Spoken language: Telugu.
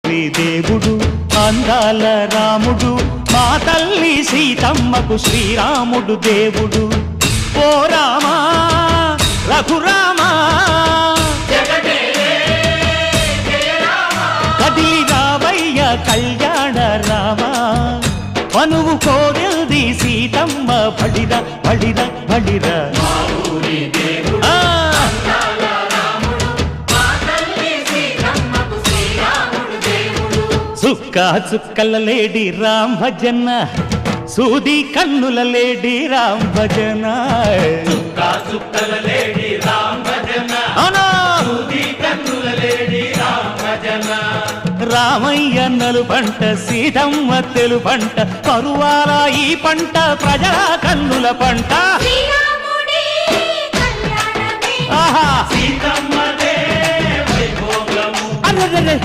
ఊరి దేవుడు అందాల రాముడు మా తల్లి సీతమ్మకు శ్రీరాముడు దేవుడు ఓ రామా రఘురామా కదిలి రావయ్య కళ్యాణ రామా మనువు కోరెల్ది సీతమ్మ బడిరా బడిరా బడిరా చుక్క చుక్కల లేడి రామ్ భజన సూది కన్నుల లేడి రామ్ భజన చుక్క చుక్కల లేడి రామ్ భజన సూది కన్నుల లేడి రామ్ భజన రామయ్య నలు పంట సీతమ్మ తెలు పంట పరువాల ఈ పంట ప్రజల కన్నుల పంట సీతమ్మదే వైభోగము అరే